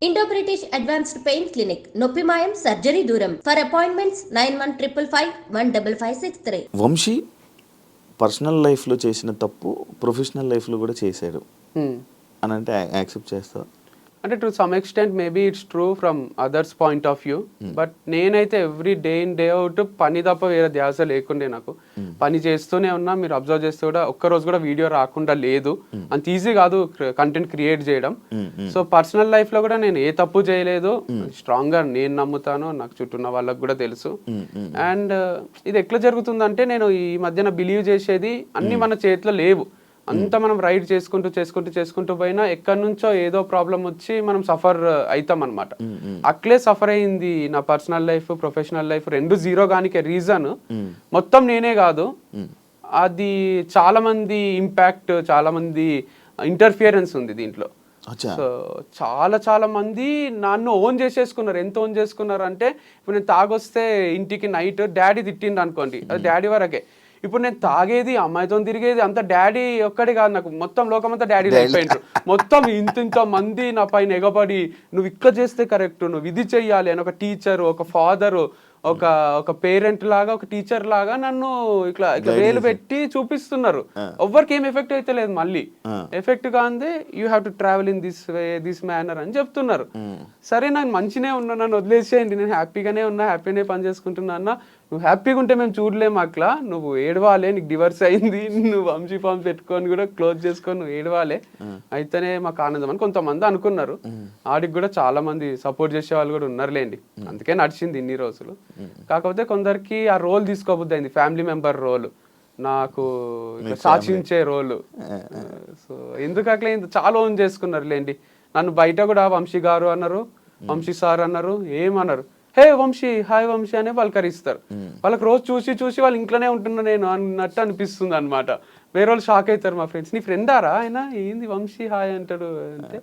Indo British advanced pain clinic నొప్పి మాయం surgery దూరం ఫర్ అపాయింట్మెంట్స్ 9155515563. వంశీ పర్సనల్ లైఫ్లో చేసిన తప్పు ప్రొఫెషనల్ లైఫ్లో కూడా చేశాడు అని అంటే యాక్సెప్ట్ చేస్తావు? అంటే to some extent maybe it's true from others point of view, but నేనైతే every day in day out పని తప్ప వేరే ధ్యాస లేకుండే. నాకు పని చేస్తూనే ఉన్నా, మీరు అబ్జర్వ్ చేస్తే కూడా ఒక్కరోజు కూడా వీడియో రాకుండా లేదు. అంత ఈజీ కాదు కంటెంట్ క్రియేట్ చేయడం. సో పర్సనల్ లైఫ్ లో కూడా నేను ఏ తప్పు చేయలేదు. స్ట్రాంగ్ గా నేను నమ్ముతాను, నాకు చుట్టూ ఉన్న వాళ్ళకి కూడా తెలుసు. అండ్ ఇది ఎట్లా జరుగుతుందంటే, నేను ఈ మధ్యన బిలీవ్ చేసేది అన్ని మన చేతిలో లేవు. అంతా మనం రైడ్ చేసుకుంటూ పోయినా ఎక్కడి నుంచో ఏదో ప్రాబ్లం వచ్చి మనం సఫర్ అవుతాం అనమాట. అట్లే సఫర్ అయింది నా పర్సనల్ లైఫ్, ప్రొఫెషనల్ లైఫ్ రెండు జీరో గానికి రీజన్ మొత్తం నేనే కాదు, అది చాలా మంది ఇంపాక్ట్, చాలా మంది ఇంటర్ఫియరెన్స్ ఉంది దీంట్లో. సో చాలా మంది నన్ను ఓన్ చేసేసుకున్నారు. ఎంత ఓన్ చేసుకున్నారు అంటే, ఇప్పుడు నేను తాగొస్తే ఇంటికి నైట్ డాడీ తిట్టిండు అనుకోండి, అది డాడీ వరకే. ఇప్పుడు నేను తాగేది, అమ్మాయితో తిరిగేది అంత డాడీ ఒక్కడే కాదు, నాకు మొత్తం లోకమంతా డాడీ అయిపోయింటారు. మొత్తం ఇంత మంది నా పైన ఎగబడి, నువ్వు ఇక్కడ చేస్తే కరెక్ట్, నువ్వు ఇది చెయ్యాలి అని ఒక టీచరు, ఒక ఫాదరు, ఒక పేరెంట్ లాగా, ఒక టీచర్ లాగా నన్ను ఇట్లా వేలు పెట్టి చూపిస్తున్నారు. ఎవ్వరికి ఏం ఎఫెక్ట్ అయితే లేదు. మళ్ళీ ఎఫెక్ట్ కాందే you have to travel in this way, this manner అని చెప్తున్నారు. సరే నాకు మంచినే ఉన్నా, నన్ను వదిలేసేయండి, నేను హ్యాపీగానే ఉన్నా, హ్యాపీనే పని చేసుకుంటున్నా అన్న. నువ్వు హ్యాపీగా ఉంటే మేము చూడలేము అట్లా, నువ్వు ఏడవాలే, నీకు డివర్స్ అయింది, నువ్వు వంశీ ఫామ్ పెట్టుకొని కూడా క్లోజ్ చేసుకొని నువ్వు ఏడవాలే, అయితేనే మాకు ఆనందం అని కొంతమంది అనుకున్నారు. ఆడికి కూడా చాలా మంది సపోర్ట్ చేసే వాళ్ళు కూడా ఉన్నారులేండి, అందుకే నడిచింది ఇన్ని రోజులు. కాకపోతే కొందరికి ఆ రోల్ తీసుకోబుద్ది అయింది, ఫ్యామిలీ మెంబర్ రోల్, నాకు సాక్షించే రోల్. సో ఎందుకు అట్లా చాలా ఓన్ చేసుకున్నారు లేండి. నన్ను బయట కూడా వంశీ గారు అన్నారు, వంశీ సార్ అన్నారు, ఏమన్నారు, హే వంశీ, హాయ్ వంశీ అనే పలకరిస్తారు. వాళ్ళకి రోజు చూసి వాళ్ళ ఇంట్లోనే ఉంటున్నా నేను అన్నట్టు అనిపిస్తుంది అనమాట. వేరే వాళ్ళు షాక్ అవుతారు, మా ఫ్రెండ్స్, నీ ఫ్రెండారా ఆయన, ఏంది వంశీ హాయ్ అంటాడు అంటే,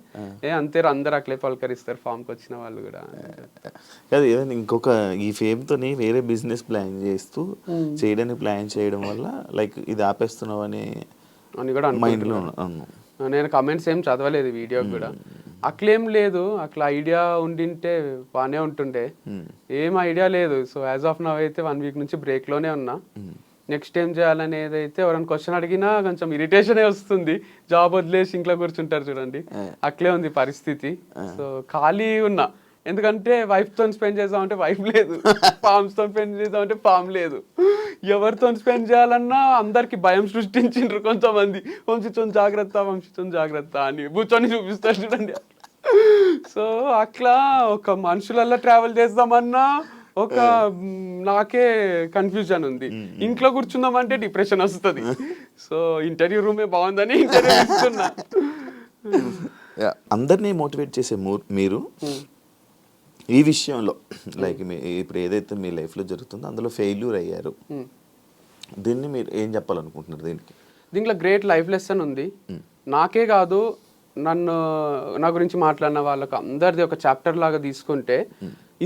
అంతే అందరు అట్లే పలకరిస్తారు ఫామ్కి వచ్చిన వాళ్ళు కూడా. కాదు, ఏదైనా ఇంకొక ఈ ఫేమ్తోని వేరే బిజినెస్ ప్లాన్ చేస్తూ చేయడానికి ప్లాన్ చేయడం వల్ల లైక్ ఇది ఆపేస్తున్నావు అని కూడా మైండ్లో. నేను కమెంట్స్ ఏం చదవలేదు వీడియోకి కూడా, అట్లేం లేదు. అట్లా ఐడియా ఉండింటే బాగానే ఉంటుండే, ఏం ఐడియా లేదు. సో యాజ్ ఆఫ్ నవ్ అయితే 1 వీక్ నుంచి బ్రేక్లోనే ఉన్నా. నెక్స్ట్ ఏం చేయాలనేది అయితే ఎవరైనా క్వశ్చన్ అడిగినా కొంచెం ఇరిటేషనే వస్తుంది. జాబ్ వదిలేసి ఇంట్లో కూర్చుంటారు చూడండి, అట్లే ఉంది పరిస్థితి. సో ఖాళీ ఉన్నా, ఎందుకంటే వైఫ్తో స్పెండ్ చేద్దామంటే వైఫ్ లేదు, ఫామ్స్తో స్పెండ్ చేద్దామంటే ఫామ్ లేదు. ఎవరితో స్పెండ్ చేయాలన్నా అందరికి భయం సృష్టించిండ్రు కొంతమంది, వంశీతో జాగ్రత్త అని కూర్చొని చూపిస్తారు చూడండి. సో అట్లా ఒక మనుషులల్లో ట్రావెల్ చేద్దామన్నా ఒక నాకే కన్ఫ్యూజన్ ఉంది. ఇంట్లో కూర్చుందామంటే డిప్రెషన్ వస్తుంది. సో ఇంటర్వ్యూ రూమే బాగుందని ఇంటర్వ్యూ ఇస్తున్నా. అందరినీ మోటివేట్ చేసే మీరు ఈ విషయంలో లైక్ ఇప్పుడు ఏదైతే మీ లైఫ్లో జరుగుతుందో అందులో ఫెయిల్యూర్ అయ్యారు, దీన్ని మీరు ఏం చెప్పాలనుకుంటున్నారు? దీంట్లో గ్రేట్ లైఫ్ లెసన్ ఉంది. నాకే కాదు, నా గురించి మాట్లాడిన వాళ్ళకి అందరిది ఒక చాప్టర్ లాగా తీసుకుంటే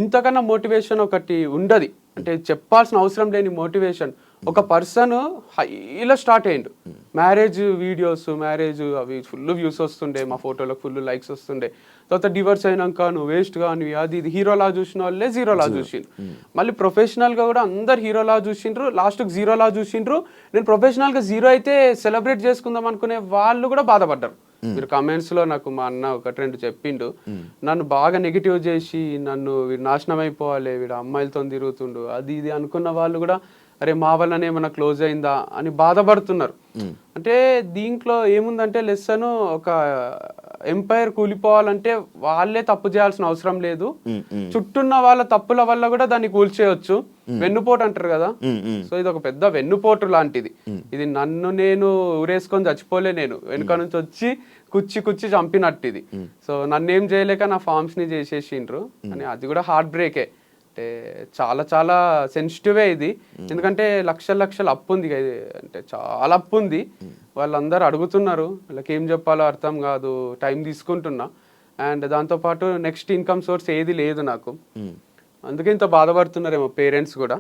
ఇంతకన్నా మోటివేషన్ ఒకటి ఉండదు. అంటే చెప్పాల్సిన అవసరం లేని మోటివేషన్. ఒక పర్సన్ హైలో స్టార్ట్ అయ్యిండు, మ్యారేజ్ వీడియోస్, మ్యారేజ్ అవి ఫుల్ వ్యూస్ వస్తుండే, మా ఫోటోలకు ఫుల్ లైక్స్ వస్తుండే. తర్వాత డివర్స్ అయినాక నువ్వు వేస్ట్ గా, నువ్వు అది ఇది హీరోలా చూసిన వాళ్ళే జీరోలా చూసిండ్రు. మళ్ళీ ప్రొఫెషనల్ గా కూడా అందరు హీరోలా చూసిండ్రు, లాస్ట్కి జీరోలా చూసిండ్రు. నేను ప్రొఫెషనల్ గా జీరో అయితే సెలబ్రేట్ చేసుకుందాం అనుకునే వాళ్ళు కూడా బాధపడ్డారు. మీరు కమెంట్స్ లో నాకు మా అన్న 1-2 చెప్పిండు, నన్ను బాగా నెగిటివ్ చేసి, నన్ను వీడు నాశనం అయిపోవాలి, వీడు అమ్మాయిలతో తిరుగుతుండు, అది ఇది అనుకున్న వాళ్ళు కూడా అరే మా వల్లనే ఏమన్నా క్లోజ్ అయిందా అని బాధపడుతున్నారు. అంటే దీంట్లో ఏముందంటే లెసన్, ఒక ఎంపైర్ కూలిపోవాలంటే వాళ్ళే తప్పు చేయాల్సిన అవసరం లేదు, చుట్టూన్న వాళ్ళ తప్పుల వల్ల కూడా దాన్ని కూల్చేయచ్చు. వెన్నుపోటు అంటారు కదా, సో ఇది ఒక పెద్ద వెన్నుపోటు లాంటిది. ఇది నన్ను నేను ఊరేసుకొని చచ్చిపోలే, నేను వెనుక నుంచి వచ్చి కుచ్చి చంపినట్టు ఇది. సో నన్నేం చేయలేక నా ఫార్మ్స్ ని చేసేసిండ్రు అని, అది కూడా హార్ట్ బ్రేకే. అంటే చాలా సెన్సిటివే ఇది, ఎందుకంటే లక్షల అప్పు ఉంది, అంటే చాలా అప్పు ఉంది. వాళ్ళందరూ అడుగుతున్నారు, వాళ్ళకి ఏం చెప్పాలో అర్థం కాదు, టైం తీసుకుంటున్నా. అండ్ దాంతోపాటు నెక్స్ట్ ఇన్కమ్ సోర్స్ ఏది లేదు నాకు, అందుకే ఇంత బాధపడుతున్నారేమో పేరెంట్స్ కూడా.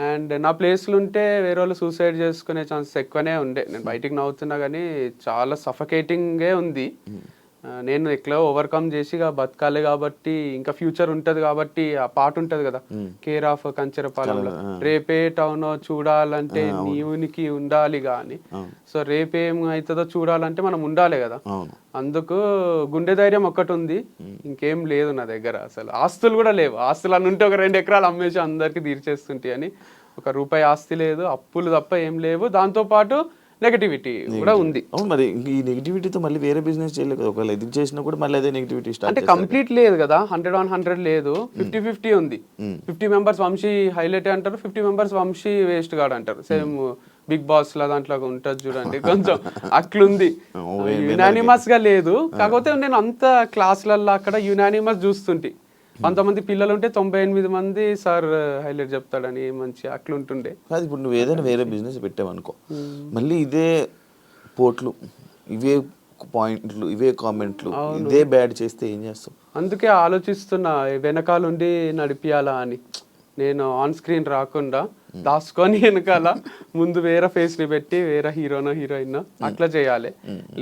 అండ్ నా ప్లేస్లో ఉంటే వేరే వాళ్ళు సూసైడ్ చేసుకునే ఛాన్సెస్ ఎక్కువనే ఉండే. నేను బయటికి నవ్వుతున్నా కానీ చాలా సఫకేటింగే ఉంది. నేను ఎట్లా ఓవర్కమ్ చేసి ఇక బతకాలి కాబట్టి ఇంకా ఫ్యూచర్ ఉంటది కాబట్టి ఆ పాట ఉంటది కదా, కేర్ ఆఫ్ కంచెరపాలెంలో, రేపే టౌన్ చూడాలంటే నీవునికి ఉండాలి గాని, సో రేపేం అవుతుందో చూడాలంటే మనం ఉండాలి కదా. అందుకు గుండె ధైర్యం ఒక్కటి ఉంది, ఇంకేం లేదు నా దగ్గర. అసలు ఆస్తులు కూడా లేవు. ఆస్తులు అని ఉంటే ఒక 2 ఎకరాలు అమ్మేసి అందరికి తీర్చేస్తుంటే అని, ₹1 ఆస్తి లేదు, అప్పులు తప్ప ఏం లేవు. దాంతో పాటు నెగటివిటీ కూడా ఉంది. అవును, మరి ఈ నెగటివిటీతో మళ్ళీ వేరే బిజినెస్ చేయలేదు కదా. ఒకవేళ ఇది చేసినా కూడా మళ్ళీ అదే నెగటివిటీ స్టార్ట్ అంటే కంప్లీట్ లేదు కదా, 100/100 లేదు, 50-50 ఉంది. 50 మెంబర్స్ వంశీ హైలైట్ అంటారు, 50 మెంబర్స్ వంశీ వేస్ట్ గాడు అంటారు. సేమ్ బిగ్ బాస్ లా దాంట్లో ఉంటుంది చూడండి, కొంచెం అట్లుంది. యునానిమస్ గా లేదు. కాకపోతే నేను అంత క్లాసులలో అక్కడ యునానిమస్ చూస్తుంటే, కొంతమంది పిల్లలు ఉంటే 98 మంది సార్ హైలైట్ చెప్తాడని మంచి అట్లుంటుండే. కాదు, ఇప్పుడు నువ్వు ఏదైనా వేరే బిజినెస్ పెట్టావనుకో, మళ్ళీ ఇదే పోట్లు, ఇవే పాయింట్లు, ఇవే కామెంట్లు, ఇదే బ్యాడ్ చేస్తే ఏం చేస్తావు? అందుకే ఆలోచిస్తున్నా వెనకాలండి నడిపియాలా అని. నేను ఆన్ స్క్రీన్ రాకుండా దాచుకొని వెనకాల ముందు వేరే ఫేస్ ని పెట్టి వేరే హీరోనో హీరోయిన్ అట్లా చేయాలి.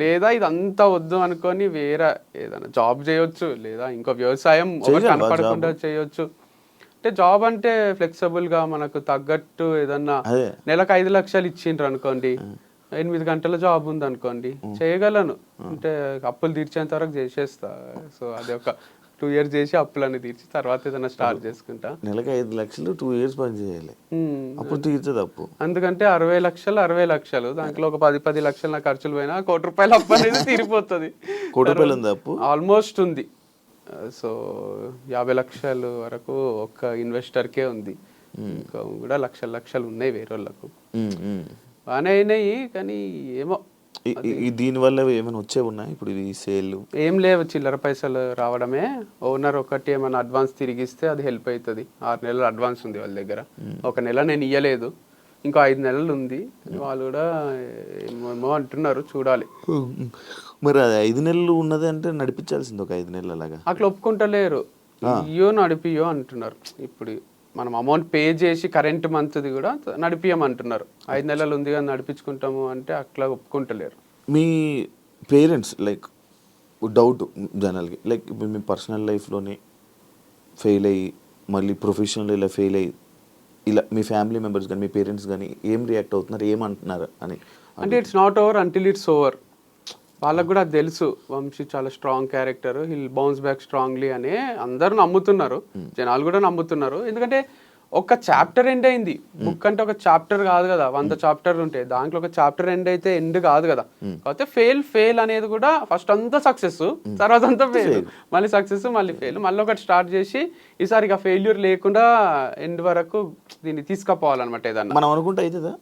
లేదా ఇదంతా వద్దు అనుకొని వేరే ఏదైనా జాబ్ చేయొచ్చు, లేదా ఇంకో వ్యవసాయం కనపడకుండా చేయొచ్చు. అంటే జాబ్ అంటే ఫ్లెక్సిబుల్ గా మనకు తగ్గట్టు ఏదన్నా నెలకు 5 లక్షలు ఇచ్చిండ్రు అనుకోండి, 8 గంటల జాబ్ ఉంది అనుకోండి, చేయగలను. అంటే అప్పులు తీర్చేంత వరకు చేసేస్తా. సో అది ఒక 2 years చేసి అప్పులన్నీ తీర్చి తర్వాత ఏదైనా స్టార్ట్ చేసుకుంటా. నెలకు 5 లక్షలు 2 years పని చేయాలి, అప్పుడు తీర్చదు అప్పు. అందుకంటే 60 లక్షలు దాంట్లో ఒక 10 లక్షలు నా ఖర్చులు పోయినా ₹1 అప్పు అనేది తీరిపోతుంది. ₹1 ఉంది అప్పు ఆల్మోస్ట్ ఉంది. సో 50 లక్షలు వరకు ఒక్క ఇన్వెస్టర్కే ఉంది. ఇంకా కూడా లక్షలు ఉన్నాయి వేరే వాళ్ళకు. బాగానే అయినాయి కానీ ఏమో దీనివల్ల ఏమైనా వచ్చే ఉన్నాయి ఇప్పుడు ఈ సేల్? ఏం లేవు, చిల్లర పైసలు రావడమే. ఓనర్ ఒకటి ఏమైనా అడ్వాన్స్ తిరిగిస్తే అది హెల్ప్ అవుతుంది. 6 నెలలు అడ్వాన్స్ ఉంది వాళ్ళ దగ్గర. 1 నెల నేను ఇయ్యలేదు, ఇంకో 5 నెలలు ఉంది. వాళ్ళు కూడా ఏమో అంటున్నారు, చూడాలి. మరి అది 5 నెలలు ఉన్నది అంటే నడిపించాల్సింది ఒక 5 నెలలు అలాగా. అట్లా ఒప్పుకుంటలేరు, ఇయ్యో నడిపియో అంటున్నారు. ఇప్పుడు మనం అమౌంట్ పే చేసి కరెంట్ మంత్ది కూడా నడిపియమంటున్నారు. 5 నెలలు ఉంది కానీ నడిపించుకుంటాము అంటే అట్లా ఒప్పుకుంటలేరు. మీ పేరెంట్స్ లైక్ డౌట్ జనరల్గా, లైక్ ఇప్పుడు మీ పర్సనల్ లైఫ్లోనే ఫెయిల్ అయ్యి మళ్ళీ ప్రొఫెషనల్ ఇలా ఫెయిల్ అయ్యి ఇలా మీ ఫ్యామిలీ మెంబర్స్ కానీ మీ పేరెంట్స్ కానీ ఏం రియాక్ట్ అవుతున్నారు, ఏమంటున్నారు అని? అంటే it's not over until it's over. వాళ్ళకు కూడా తెలుసు వంశీ చాలా strong character, hill bounce back strongly అని అందరూ నమ్ముతున్నారు, జనాలు కూడా నమ్ముతున్నారు. ఎందుకంటే ఒక చాప్టర్ ఎండ్ అయింది. బుక్ అంటే ఒక చాప్టర్ కాదు కదా, 100 చాప్టర్లు ఉంటాయి. దాంట్లో ఒక చాప్టర్ ఎండ్ అయితే ఎండ్ కాదు కదా. కాకపోతే ఫెయిల్ అనేది కూడా ఫస్ట్ అంతా సక్సెస్, తర్వాత అంతా ఫెయిల్, మళ్ళీ సక్సెస్, మళ్ళీ ఫెయిల్, మళ్ళీ ఒకటి స్టార్ట్ చేసి ఈసారి ఇక ఫెయిల్యూర్ లేకుండా ఎండ్ వరకు దీన్ని తీసుకుపోవాలన్నమాట. ఏదన్నా మనం అనుకుంటే అవుతుందా?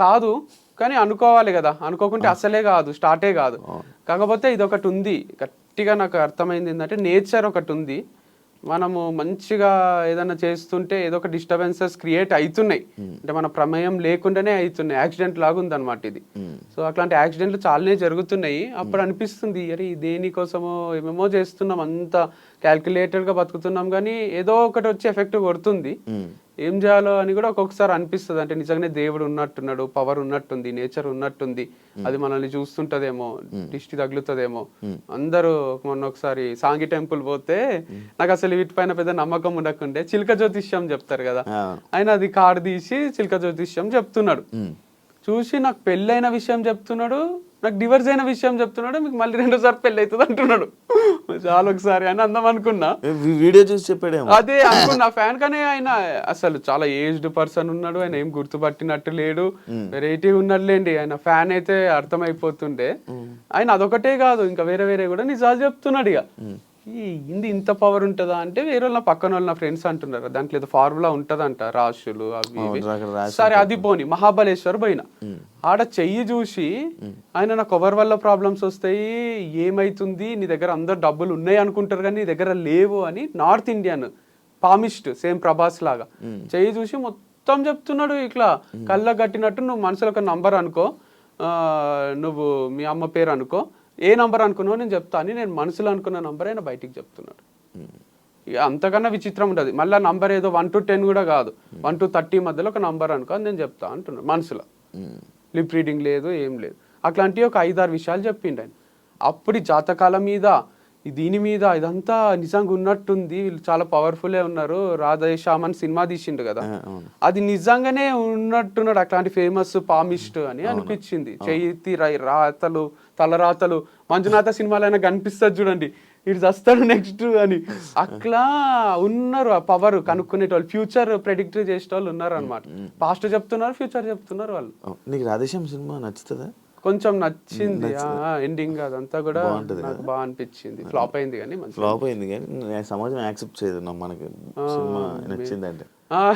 కాదు, కానీ అనుకోవాలి కదా. అనుకోకుంటే అసలే కాదు, స్టార్టే కాదు. కాకపోతే ఇది ఒకటి ఉంది గట్టిగా నాకు అర్థమైంది ఏంటంటే, నేచర్ ఒకటి ఉంది. మనము మంచిగా ఏదైనా చేస్తుంటే ఏదో ఒక డిస్టర్బెన్సెస్ క్రియేట్ అవుతున్నాయి, అంటే మన ప్రమేయం లేకుండానే అవుతున్నాయి. యాక్సిడెంట్ లాగా ఉందన్నమాట ఇది. సో అట్లాంటి యాక్సిడెంట్లు చాలానే జరుగుతున్నాయి. అప్పుడు అనిపిస్తుంది, అరే దేనికోసమో ఏమేమో చేస్తున్నాం, అంతా క్యాల్కులేటెడ్గా బతుకుతున్నాం, కానీ ఏదో ఒకటి వచ్చి ఎఫెక్ట్ కొడుతుంది. ఏం చేయాలో అని కూడా ఒక్కొక్కసారి అనిపిస్తుంది. అంటే నిజంగానే దేవుడు ఉన్నట్టున్నాడు, పవర్ ఉన్నట్టుంది, నేచర్ ఉన్నట్టుంది, అది మనల్ని చూస్తుంటదేమో, దిష్టి తగులుతుందేమో. అందరూ మొన్న ఒకసారి సాంగి టెంపుల్ పోతే నాకు అసలు వీటిపైన పెద్ద నమ్మకం ఉండకుండే, చిలక జ్యోతిష్యం చెప్తారు కదా, ఆయన అది కార్డు తీసి చిలక జ్యోతిష్యం చెప్తున్నాడు. చూసి నాకు పెళ్ళైన విషయం చెప్తున్నాడు, నాకు డివర్స్ అయిన విషయం చెప్తున్నాడు, మీకు మళ్ళీ 2సారి పెళ్ళి అవుతుంది అంటున్నాడు. చాలా ఒకసారి అని అందం అనుకున్నా, వీడియో చూసి చెప్పాడు. అదే అనుకున్నా ఫ్యాన్, కానీ ఆయన అసలు చాలా ఏజ్డ్ పర్సన్ ఉన్నాడు, ఆయన ఏం గుర్తుపట్టినట్టు లేడు, వెరైటీ ఉన్నట్లేండి. ఆయన ఫ్యాన్ అయితే అర్థమైపోతుండే. ఆయన అదొకటే కాదు, ఇంకా వేరే కూడా నిజాలు చెప్తున్నాడు. ఇక ఇంది ఇంత పవర్ ఉంటుందా అంటే, వేరే వాళ్ళ పక్కన వాళ్ళ ఫ్రెండ్స్ అంటున్నారు దాంట్లో ఏదో ఫార్ములా ఉంటదంట, రాశులు అవి సరే. అది పోని మహాబలేశ్వర్ పోయినా, ఆడ చెయ్యి చూసి ఆయన నాకు ఎవరి వల్ల ప్రాబ్లమ్స్ వస్తాయి, ఏమైతుంది, నీ దగ్గర అందరు డబ్బులు ఉన్నాయి అనుకుంటారు కానీ నీ దగ్గర లేవు అని, north Indian palmist same Prabhas లాగా చెయ్యి చూసి మొత్తం చెప్తున్నాడు. ఇట్లా కళ్ళ కట్టినట్టు, నువ్వు మనసులో ఒక నంబర్ అనుకో, నువ్వు మీ అమ్మ పేరు అనుకో, ఏ నంబర్ అనుకున్నావు నేను చెప్తా అని, నేను మనసులో అనుకున్న నంబర్ అయినా బయటికి చెప్తున్నాడు. ఇక అంతకన్నా విచిత్రం ఉంటుంది. మళ్ళీ నంబర్ ఏదో 1 to 10 కూడా కాదు, 1 to 30 మధ్యలో ఒక నంబర్ అనుకో అని నేను చెప్తా అంటున్నాడు మనసులో. లిప్ రీడింగ్ లేదు, ఏం లేదు. అట్లాంటివి ఒక 5-6 విషయాలు చెప్పిండు ఆయన. అప్పుడు ఈ జాతకాల మీద దీని మీద ఇదంతా నిజంగా ఉన్నట్టుంది, వీళ్ళు చాలా పవర్ఫుల్లే ఉన్నారు. రాధేశ్యామ్ సినిమా తీసిండు కదా, అది నిజంగానే ఉన్నట్టున్నాడు అట్లాంటి ఫేమస్ పామిస్ట్ అని అనిపించింది. చేతి రాతలు తలరాతలు మంజునాథ సినిమాలైనా కనిపిస్తుంది చూడండి, ఇటు వస్తాడు నెక్స్ట్ అని. అట్లా ఉన్నారు ఆ పవర్ కనుక్కునేటోళ్ళు, ఫ్యూచర్ ప్రెడిక్ట్ చేసేటోళ్ళు ఉన్నారు అనమాట. పాస్ట్ చెప్తున్నారు, ఫ్యూచర్ చెప్తున్నారు వాళ్ళు. నీకు రాధేశ్యామ్ సినిమా నచ్చుతుందా? కొంచెం నచ్చింది, ఎండింగ్ అదంతా కూడా నాకు బాగా అనిపించింది. ఫ్లాప్ అయింది కానీ ఫ్లాప్ అయింది కానీ సమాజం యాక్సెప్ట్ చేయదు మనకి సినిమా నచ్చింది అంటే.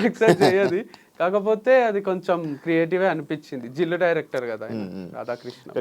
యాక్సెప్ట్ చేయదు, కాకపోతే అది కొంచెం క్రియేటివ్ అనిపించింది. జిల్లు డైరెక్టర్ కదా ఆయన, రాధాకృష్ణ.